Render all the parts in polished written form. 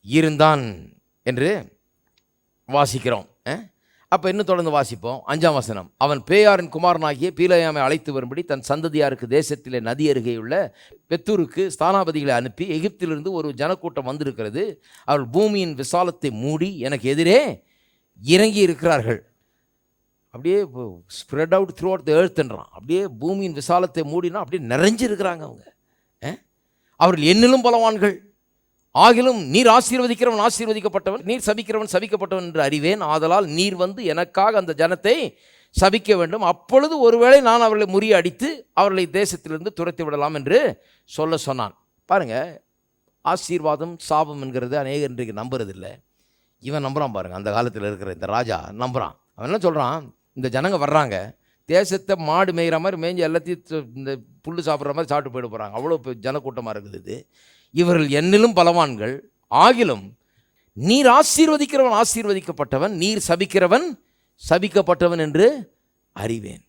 இருந்தான் என்று வாசிக்கிறோம். அப்போ இன்னும் தொடர்ந்து வாசிப்போம். 5ஆம் வசனம். அவன் பேயாரின் குமாரனாகிய பீலேயாமை அழைத்து வரும்படி தன் சந்ததியாருக்கு தேசத்திலே நதி அருகேயுள்ள பெத்தூருக்கு ஸ்தானாபதிகளை அனுப்பி, எகிப்திலிருந்து ஒரு ஜனக்கூட்டம் வந்திருக்கிறது, அவள் பூமியின் விசாலத்தை மூடி எனக்கு எதிரே இறங்கி இருக்கிறார்கள். அப்படியே spread out throughout the எர்த்ன்றான். அப்படியே பூமியின் விசாலத்தை மூடினா அப்படியே நிறைஞ்சிருக்கிறாங்க அவங்க. அவர்கள் என்னிலும் பலவான்கள், ஆகிலும் நீர் ஆசீர்வதிக்கிறவன் ஆசீர்வதிக்கப்பட்டவன், நீர் சபிக்கிறவன் சபிக்கப்பட்டவன் என்று அறிவேன். ஆதலால் நீர் வந்து எனக்காக அந்த ஜனத்தை சபிக்க வேண்டும். அப்பொழுது ஒருவேளை நான் அவர்களை முறியடித்து அவர்களை தேசத்திலிருந்து துரத்தி விடலாம் என்று சொல்ல சொன்னான். பாருங்க, ஆசீர்வாதம் சாபம் என்கிறது அநேகர் இன்றைக்கு நம்புறதில்லை. இவன் நம்புறான் பாருங்க. அந்த காலத்தில் இருக்கிற இந்த ராஜா நம்புறான். அவன் என்ன சொல்கிறான், இந்த ஜனங்க வர்றாங்க, தேசத்தை மாடு மேய்கிற மாதிரி மேய்ஞ்சி எல்லாத்தையும் இந்த புல் சாப்பிட்ற மாதிரி சாப்பிட்டு போயிட போகிறாங்க. அவ்வளோ ஜனக்கூட்டமாக இருக்குது இது. இவர்கள் என்னிலும் பலவான்கள், ஆகிலும் நீர் ஆசீர்வதிக்கிறவன் ஆசீர்வதிக்கப்பட்டவன், நீர் சபிக்கிறவன் சபிக்கப்பட்டவன் என்று அறிவேன்.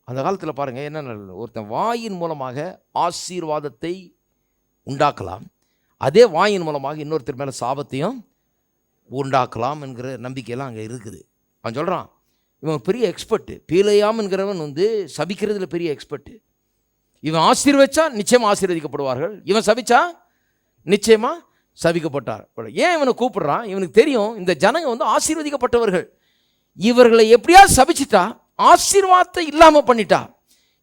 அந்த காலத்தில் பாருங்கள் என்ன, ஒருத்தன் வாயின் மூலமாக ஆசீர்வாதத்தை உண்டாக்கலாம், அதே வாயின் மூலமாக இன்னொருத்தர் மேலே சாபத்தையும் உண்டாக்கலாம் என்கிற நம்பிக்கையெல்லாம் அங்கே இருக்குது. அவன் சொல்கிறான், இவன் பெரிய எக்ஸ்பர்ட்டு. பீலேயாம் என்கிறவன் வந்து சபிக்கிறதுல பெரிய எக்ஸ்பர்ட்டு. இவன் ஆசீர்வச்சா நிச்சயமாக ஆசீர்வதிக்கப்படுவார்கள், இவன் சபிச்சா நிச்சயமாக சபிக்கப்பட்டார். ஏன் இவனை கூப்பிடுறான், இவனுக்கு தெரியும் இந்த ஜனங்க வந்து ஆசீர்வதிக்கப்பட்டவர்கள். இவர்களை எப்படியா சபிச்சிட்டா, ஆசீர்வாதத்தை இல்லாமல் பண்ணிட்டா,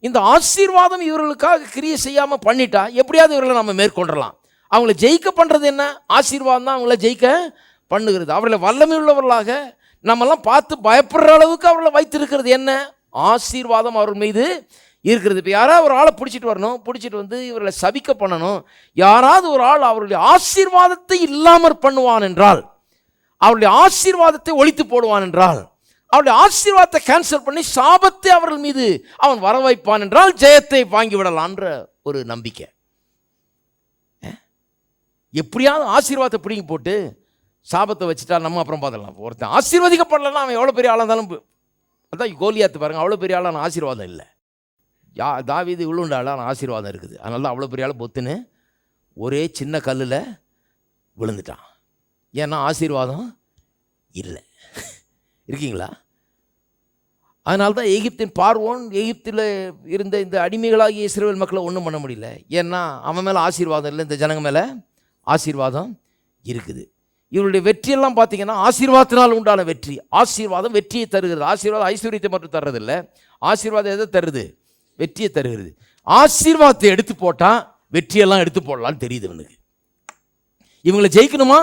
இந்த ஆசீர்வாதம் இவர்களுக்காக கிரியை செய்யாமல் பண்ணிட்டா, எப்படியாவது இவர்களை நம்ம மேற்கொண்டலாம். அவங்கள ஜெயிக்க பண்ணுறது என்ன, ஆசீர்வாதம் தான் அவங்கள ஜெயிக்க பண்ணுகிறது. அவர்களை வல்லமை உள்ளவர்களாக நம்மெல்லாம் பார்த்து பயப்படுற அளவுக்கு அவர்களை வைத்திருக்கிறது என்ன, ஆசீர்வாதம் அவர்கள் மீது இருக்கிறது. இப்போ யாராவது ஒரு ஆளை பிடிச்சிட்டு வரணும், பிடிச்சிட்டு வந்து இவர்களை சபிக்க பண்ணணும். யாராவது ஒரு ஆள் அவருடைய ஆசீர்வாதத்தை இல்லாமல் பண்ணுவான் என்றால், அவருடைய ஆசீர்வாதத்தை ஒழித்து போடுவான் என்றால், அவருடைய ஆசீர்வாதத்தை கேன்சல் பண்ணி சாபத்தை அவர்கள் மீது அவன் வர வைப்பான் என்றால் ஜெயத்தை வாங்கிவிடலான்ற ஒரு நம்பிக்கை. எப்படியாவது ஆசீர்வாதத்தை பிடிங்கி போட்டு சாபத்தை வச்சுட்டா நம்ம அப்புறம் பார்த்துடலாம். ஒருத்தன் ஆசீர்வதிக்கப்படலன்னா அவன் எவ்வளோ பெரிய ஆளாக இருந்தாலும், அதான் கோலியாத்து பாருங்கள், அவ்வளோ பெரிய ஆளான ஆசீர்வாதம் இல்லை. தாவீது இவ்வளோண்ட ஆளான ஆசீர்வாதம் இருக்குது. அதனால தான் அவ்வளோ பெரிய ஆள் பொத்துன்னு ஒரே சின்ன கல்லில் விழுந்துட்டான். ஏன்னா ஆசீர்வாதம் இல்லை. இருக்கீங்களா? அதனால தான் எகிப்தின் பார்வோன் எகிப்தில் இருந்த இந்த அடிமைகளாகிய இஸ்ரவேல் மக்களை ஒன்றும் பண்ண முடியல. ஏன்னா அவன் மேலே ஆசீர்வாதம் இல்லை, இந்த ஜனங்க மேலே ஆசீர்வாதம் இருக்குது. இவருடைய வெற்றியெல்லாம் பார்த்தீங்கன்னா ஆசீர்வாதத்தினால் உண்டான வெற்றி. ஆசீர்வாதம் வெற்றியை தருகிறது. ஆசீர்வாதம் ஐஸ்வர்யத்தை மட்டும் தர்றதில்லை, ஆசீர்வாதம் எதை தருது, வெற்றியை தருகிறது. ஆசீர்வாதத்தை எடுத்து போட்டால் வெற்றியெல்லாம் எடுத்து போடலான்னு தெரியுது இவனுக்கு. இவங்களை ஜெயிக்கணுமா,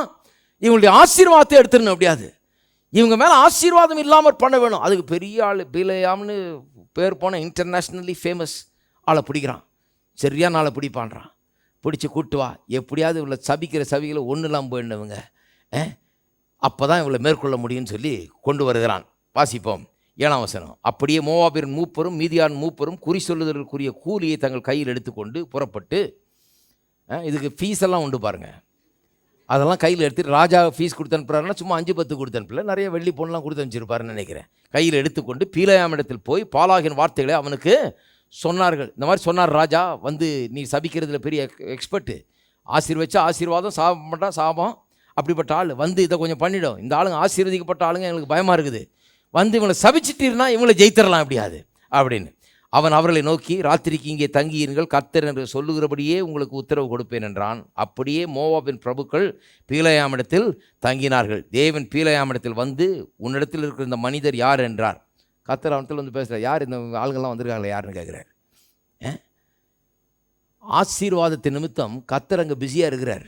இவங்களுடைய ஆசீர்வாதத்தை எடுத்துடணும். அப்படியாது இவங்க மேலே ஆசீர்வாதம் இல்லாமல் பண்ண வேணும். அதுக்கு பெரிய ஆள் பீலேயாம்னு பேர் போன இன்டர்நேஷ்னலி ஃபேமஸ் ஆளை பிடிக்கிறான். சரியான ஆளை பிடிப்பான்றான். பிடிச்சி கூட்டு வா, எப்படியாவது இவளை சபிக்கிற சபிகளை ஒன்றும் இல்லாமல் போயிடுனவங்க, அப்போ தான் இவளை மேற்கொள்ள முடியும்னு சொல்லி கொண்டு வருகிறான். வாசிப்போம் 7ஆம் வசனம். அப்படியே மோவாபின் மூப்பரும் மீதியான் மூப்பரும் குறி சொல்லுதலுக்குரிய கூலியை தங்கள் கையில் எடுத்துக்கொண்டு புறப்பட்டு, இதுக்கு ஃபீஸ் எல்லாம் உண்டு பாருங்கள், அதெல்லாம் கையில் எடுத்துட்டு ராஜா ஃபீஸ் கொடுத்து அனுப்புறாருன்னா சும்மா 5-10 கொடுத்து அனுப்பல, நிறைய வெள்ளி பொண்ணெலாம் கொடுத்து அனுப்பிச்சிருப்பாருன்னு நினைக்கிறேன். கையில் எடுத்துக்கொண்டு பீலேயாமிடத்தில் போய் பாலாகின் வார்த்தைகளை அவனுக்கு சொன்னார்கள். இந்த மாதிரி சொன்னார் ராஜா, வந்து நீ சபிக்கிறதுல பெரிய எக்ஸ்பர்ட்டு, ஆசீர்வச்சா ஆசீர்வாதம், சாபம் பண்ணா சாபம், அப்படிப்பட்ட ஆள் வந்து இதை கொஞ்சம் பண்ணிடும். இந்த ஆளுங்க ஆசீர்வதிக்கப்பட்ட ஆளுங்க, எங்களுக்கு பயமாக இருக்குது, வந்து இவங்களை சபிச்சிட்டீர்னா இவங்களை ஜெயித்தரலாம் எப்படியாது அப்படின்னு. அவன் அவர்களை நோக்கி, ராத்திரிக்கு இங்கே தங்கியிருங்கள், கர்த்தர் என்று சொல்லுகிறபடியே உங்களுக்கு உத்தரவு கொடுப்பேன் என்றான். அப்படியே மோவாபின் பிரபுக்கள் பீலேயாமிடத்தில் தங்கினார்கள். தேவன் பீலேயாமிடத்தில் வந்து, உன்னிடத்தில் இருக்கிற இந்த மனிதர் யார் என்றார். கர்த்தர் அவனத்தில் வந்து பேசுகிறார். யார் இந்த ஆளுங்கள்லாம் வந்திருக்காங்களே யாருன்னு கேட்குறாரு. ஆசீர்வாதத்தின் நிமித்தம் கர்த்தர் அங்கே பிஸியாக இருக்கிறார்.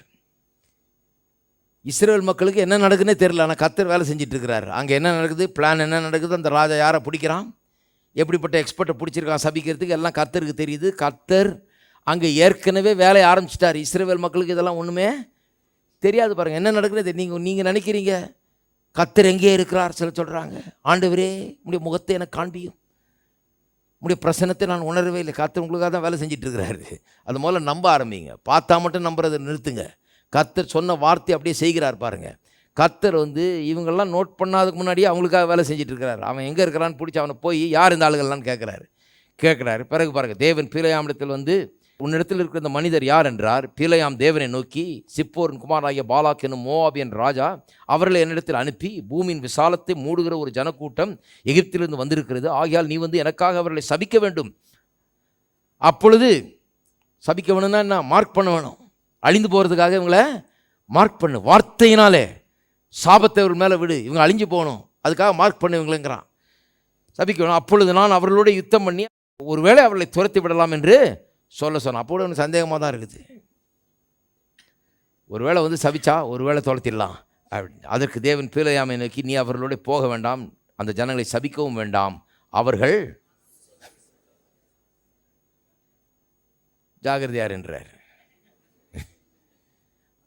இஸ்ரேல் மக்களுக்கு என்ன நடக்குதுன்னே தெரியல, ஆனால் கர்த்தர் வேலை செஞ்சுட்டு இருக்கிறார். அங்கே என்ன நடக்குது, பிளான் என்ன நடக்குது, அந்த ராஜா யாரை பிடிக்கிறான், எப்படிப்பட்ட எக்ஸ்பர்ட்டை பிடிச்சிருக்கான் சபிக்கிறதுக்கு, எல்லாம் கர்த்தருக்கு தெரியுது. கர்த்தர் அங்கே ஏற்கனவே வேலையை ஆரம்பிச்சிட்டார். இஸ்ரவேல் மக்களுக்கு இதெல்லாம் ஒன்றுமே தெரியாது. பாருங்கள் என்ன நடக்குதுன்னு நீங்கள் நினைக்கிறீங்க. கர்த்தர் எங்கே இருக்கிறார் சில சொல்கிறாங்க. ஆண்டவரே உடைய முகத்தை எனக்கு காண்பியும், உடைய பிரசன்னத்தை நான் உணரவே இல்லை. கர்த்தர் உங்களுக்காக தான் வேலை செஞ்சுட்டு இருக்கிறாரு. அது முதல்ல நம்ப ஆரம்பிங்க. பார்த்தா மட்டும் நம்புறதை நிறுத்துங்க. கர்த்தர் சொன்ன வார்த்தை அப்படியே செய்கிறார் பாருங்கள். கர்த்தர் வந்து இவங்கெல்லாம் நோட் பண்ணாததுக்கு முன்னாடியே அவங்களுக்காக வேலை செஞ்சுட்டு இருக்கிறார். அவன் எங்கே இருக்கிறான்னு பிடிச்சி அவனை போய் யார் இந்த ஆளுகள்லாம் கேட்குறாரு. பிறகு பாருங்கள், தேவன் பீலேயாமிடத்தில் வந்து உன்னிடத்தில் இருக்கிற இந்த மனிதர் யார் என்றார். பிலேயாம் தேவனை நோக்கி, சிப்போரின் குமாரனாகிய பாலாக் என்னும் மோவாபியன் ராஜா அவர்களை என்னிடத்தில் அனுப்பி, பூமியின் விசாலத்தை மூடுகிற ஒரு ஜனக்கூட்டம் எகிப்திலிருந்து வந்திருக்கிறது. ஆகையால் நீ வந்து எனக்காக அவர்களை சபிக்க வேண்டும். அப்பொழுது சபிக்க வேணும்னா என்ன? மார்க் பண்ண வேணும். அழிந்து போகிறதுக்காக இவங்களை மார்க் பண்ணு. வார்த்தையினாலே சாபத்தை அவர்கள் மேலே விடு, இவங்க அழிஞ்சு போகணும், அதுக்காக மார்க் பண்ணு இவங்களுங்கிறான். சபிக்க வேணும். அப்பொழுது நான் அவர்களோட யுத்தம் பண்ணி ஒருவேளை அவர்களை துரத்தி விடலாம் என்று சொல்ல சொன்னான். அப்போ எனக்கு சந்தேகமாக தான் இருக்குது. ஒருவேளை வந்து சபிச்சா ஒருவேளை துரத்திடலாம் அப்படின்னு. அதற்கு தேவன் பிலேயாமை நோக்கி, நீ அவர்களோட போக வேண்டாம், அந்த ஜனங்களை சபிக்கவும் வேண்டாம், அவர்கள் ஜாகிரதையார் என்றார்.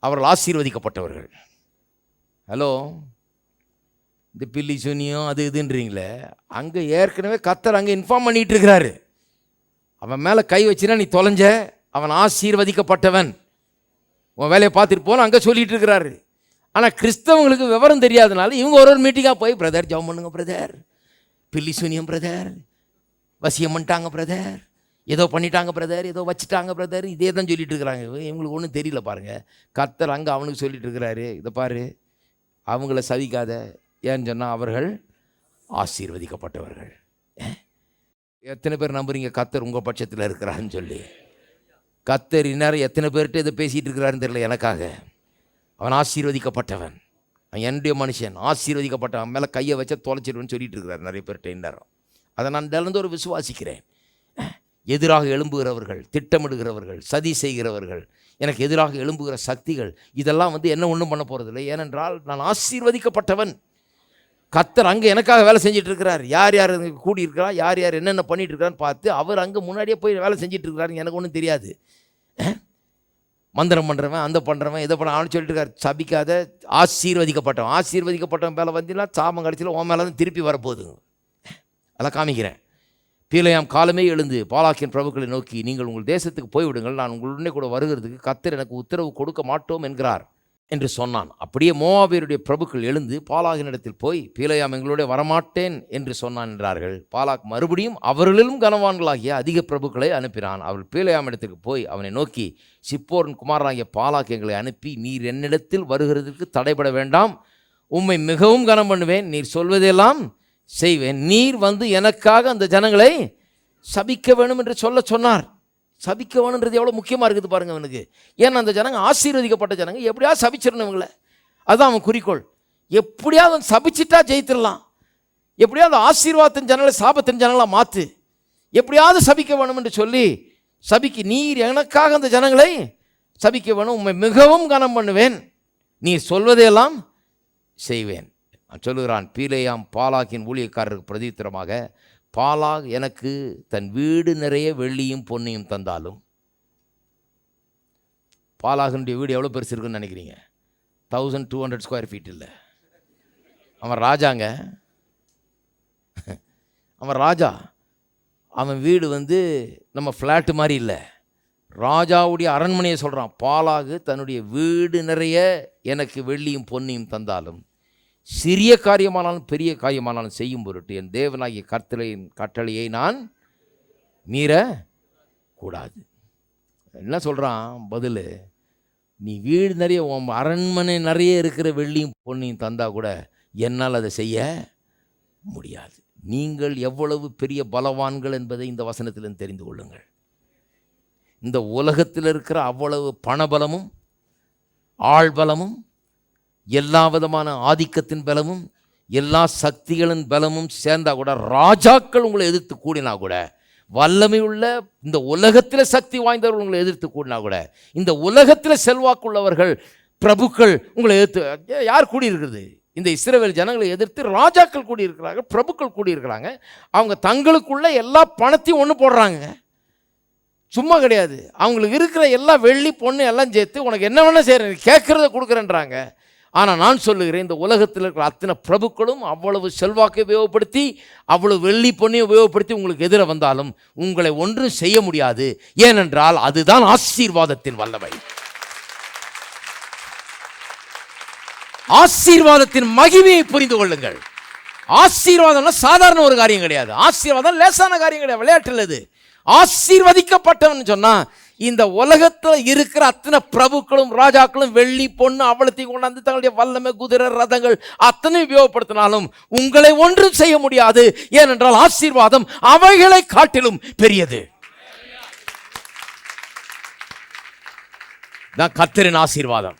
அவர்கள் ஆசீர்வதிக்கப்பட்டவர்கள். ஹலோ, இந்த பில்லி சுனியும் அது இதுன்றீங்களே, அங்கே ஏற்கனவே கர்த்தர் அங்கே இன்ஃபார்ம் பண்ணிகிட்டு இருக்கிறாரு. அவன் மேலே கை வச்சினா நீ தொலைஞ்ச, அவன் ஆசீர்வதிக்கப்பட்டவன், உன் வேலையை பார்த்துட்டு போன அங்கே சொல்லிகிட்டு இருக்கிறாரு. ஆனால் கிறிஸ்தவங்களுக்கு விவரம் தெரியாதனால இவங்க ஒரு மீட்டிங்காக போய், பிரதர் ஜெபம் பண்ணுங்க பிரதர், பில்லி சுனியம் பிரதர், வசியம் பண்ணிட்டாங்க பிரதர், ஏதோ பண்ணிட்டாங்க பிரதர், ஏதோ வச்சுட்டாங்க பிரதர், இதே தான் சொல்லிட்டு இருக்கிறாங்க. இவங்களுக்கு ஒன்றும் தெரியல பாருங்கள். கர்த்தர் அங்கே அவனுக்கு சொல்லிட்டு இருக்கிறாரு, இதை பாரு, அவங்கள சவிக்காத. ஏன்னு சொன்னால் அவர்கள் ஆசீர்வதிக்கப்பட்டவர்கள். எத்தனை பேர் நம்புறீங்க கர்த்தர் உங்கள் பட்சத்தில் இருக்கிறான்னு சொல்லி? கர்த்தர் இந்நேரம் எத்தனை பேர்கிட்ட இதை பேசிகிட்டு இருக்கிறாருன்னு தெரியல. எனக்காக அவன் ஆசீர்வதிக்கப்பட்டவன், அவன் என்னுடைய மனுஷன், ஆசீர்வதிக்கப்பட்டவன், அவன் மேலே கையை வச்சா தொலைச்சிடுவேன்னு சொல்லிட்டு இருக்கிறார் நிறைய பேர்கிட்ட இந்நேரம். அதை நான் திறந்து ஒரு விசுவாசிக்கிறேன். எதிராக எழும்புகிறவர்கள், திட்டமிடுகிறவர்கள், சதி செய்கிறவர்கள், எனக்கு எதிராக எழும்புகிற சக்திகள், இதெல்லாம் வந்து என்ன ஒன்றும் பண்ண போகிறதில்லை. ஏனென்றால் நான் ஆசீர்வதிக்கப்பட்டவன். கர்த்தர் அங்கே எனக்காக வேலை செஞ்சுட்டு இருக்கிறார். யார் யார் கூடியிருக்கிறா, யார் யார் என்னென்ன பண்ணிகிட்டு இருக்கிறான்னு பார்த்து அவர் அங்கே முன்னாடியே போய் வேலை செஞ்சுட்டு இருக்கிறாருங்க. எனக்கு ஒன்றும் தெரியாது. மந்திரம் பண்ணுறவன், அந்த பண்ணுறவன், இதை பண்ண அவனு சொல்லிட்டு இருக்கார். சபிக்காத, ஆசீர்வதிக்கப்பட்டவன். ஆசீர்வதிக்கப்பட்டவன் மேலே வந்தீங்கன்னா சாபம் கடைசியில் உன் மேலே தான் திருப்பி வரப்போகுதுங்க. அதெல்லாம் காமிக்கிறேன். பிலேயாம் காலமே எழுந்து பாலாக்கின் பிரபுக்களை நோக்கி, நீங்கள் உங்கள் தேசத்துக்கு போய்விடுங்கள், நான் உங்களுடனே கூட வருகிறதுக்கு கர்த்தர் எனக்கு உத்தரவு கொடுக்க மாட்டோம் என்கிறார் என்று சொன்னான். அப்படியே மோவாபியருடைய பிரபுக்கள் எழுந்து பாலாகினிடத்தில் போய், பிலேயாம் எங்களோட வரமாட்டேன் என்று சொன்னான் என்றார்கள். பாலாக் மறுபடியும் அவர்களிலும் கனவான்களாகிய அதிக பிரபுக்களை அனுப்பினான். அவள் பிலேயாம் இடத்துக்கு போய் அவனை நோக்கி, சிப்போரின் குமாரனாகிய பாலாக் எங்களை அனுப்பி, நீர் என்னிடத்தில் வருகிறதுக்கு தடைபட வேண்டாம், உம்மை மிகவும் கனம் பண்ணுவேன், நீர் சொல்வதெல்லாம் செய்வேன், நீர் வந்து எனக்காக அந்த ஜனங்களை சபிக்க வேணும் என்று சொன்னார். சபிக்க வேணுன்றது எவ்வளோ முக்கியமாக இருக்குது பாருங்கள் அவனுக்கு. ஏன்னா அந்த ஜனங்க ஆசீர்வதிக்கப்பட்ட ஜனங்க, எப்படியாவது சபிச்சிடணும் இவங்களை. அதுதான் அவன் குறிக்கோள். எப்படியாவது அவன் சபிச்சிட்டா ஜெயித்திடலாம், எப்படியாவது ஆசீர்வாதத்தின் ஜனங்களை சாபத்தின் ஜனங்களாக மாற்று, எப்படியாவது சபிக்க வேணும் என்று சொல்லி சபிக்கு, நீர் எனக்காக அந்த ஜனங்களை சபிக்க வேணும், உண்மை மிகவும் கனம் பண்ணுவேன், நீர் சொல்வதையெல்லாம் செய்வேன் சொல்லுகிறான். பீலேயாம் பாலாக்கின் ஊழியக்காரருக்கு பிரதித்திரமாக, பாலாக் எனக்கு தன் வீடு நிறைய வெள்ளியும் பொன்னையும் தந்தாலும். பாலாகனுடைய வீடு எவ்வளோ பெருசு இருக்குன்னு நினைக்கிறீங்க? 1200 ஸ்கொயர் ஃபீட் இல்லை. அவன் ராஜாங்க, அவன் ராஜா. அவன் வீடு வந்து நம்ம ஃப்ளாட்டு மாதிரி இல்லை, ராஜாவுடைய அரண்மனையை சொல்கிறான். பாலாகு தன்னுடைய வீடு நிறைய எனக்கு வெள்ளியும் பொன்னையும் தந்தாலும், சிறிய காரியமானாலும் பெரிய காரியமானாலும் செய்யும் பொருட்டு என் தேவனாகிய கர்த்தரின் கட்டளையை நான் மீறக்கூடாது. என்ன சொல்கிறான் பதில்? நீ வீடு நிறைய, உன் அரண்மனை நிறைய இருக்கிற வெள்ளியும் பொன்னையும் தந்தா கூட என்னால் அதை செய்ய முடியாது. நீங்கள் எவ்வளவு பெரிய பலவான்கள் என்பதை இந்த வசனத்திலிருந்து தெரிந்து கொள்ளுங்கள். இந்த உலகத்தில் இருக்கிற அவ்வளவு பணபலமும் ஆள்பலமும் எல்லா விதமான ஆதிக்கத்தின் பலமும் எல்லா சக்திகளின் பலமும் சேர்ந்தா கூட, ராஜாக்கள் உங்களை எதிர்த்து கூடினா கூட, வல்லமை உள்ள இந்த உலகத்தில் சக்தி வாய்ந்தவர்கள் உங்களை எதிர்த்து கூடினா கூட, இந்த உலகத்தில் செல்வாக்குள்ளவர்கள் பிரபுக்கள் உங்களை எதிர்த்து யார் கூடியிருக்கிறது? இந்த இஸ்ரவேல் ஜனங்களை எதிர்த்து ராஜாக்கள் கூடியிருக்கிறாங்க, பிரபுக்கள் கூடியிருக்கிறாங்க. அவங்க தங்களுக்குள்ள எல்லா பணத்தையும் ஒன்று போடுறாங்க, சும்மா கிடையாது. அவங்களுக்கு இருக்கிற எல்லா வெள்ளி பொண்ணு எல்லாம் சேர்த்து உனக்கு என்ன வேணால் செய்கிறேன், கேட்குறத கொடுக்குறேன்றாங்க. ஆனால் நான் சொல்லுகிறேன், இந்த உலகத்தில் இருக்கிற அத்தனை பிரபுக்களும் அவ்வளவு செல்வாக்கை உபயோகப்படுத்தி அவ்வளவு வெள்ளி பொண்ணையை உபயோகப்படுத்தி உங்களுக்கு எதிர வந்தாலும் உங்களை ஒன்றும் செய்ய முடியாது. ஏனென்றால் அதுதான் ஆசீர்வாதத்தின் வல்லமை. ஆசீர்வாதத்தின் மகிமையை புரிந்து கொள்ளுங்கள். ஆசீர்வாதம்னா சாதாரண ஒரு காரியம் கிடையாது. ஆசீர்வாதம் லேசான காரியம் கிடையாது, விளையாட்டு. இது ஆசீர்வதிக்கப்பட்டவன் சொன்னா இந்த உலகத்துல இருக்கிற அத்தனை பிரபுக்களும் ராஜாக்களும் வெள்ளி பொண்ணு அவ்வளத்தையும் கொண்டாந்து தங்களுடைய வல்லமை குதிரை ரதங்கள் அத்தனை உபயோகப்படுத்தினாலும் உங்களை ஒன்றும் செய்ய முடியாது. ஏனென்றால் ஆசீர்வாதம் அவைகளை காட்டிலும் பெரியது. கர்த்தரின் ஆசீர்வாதம்.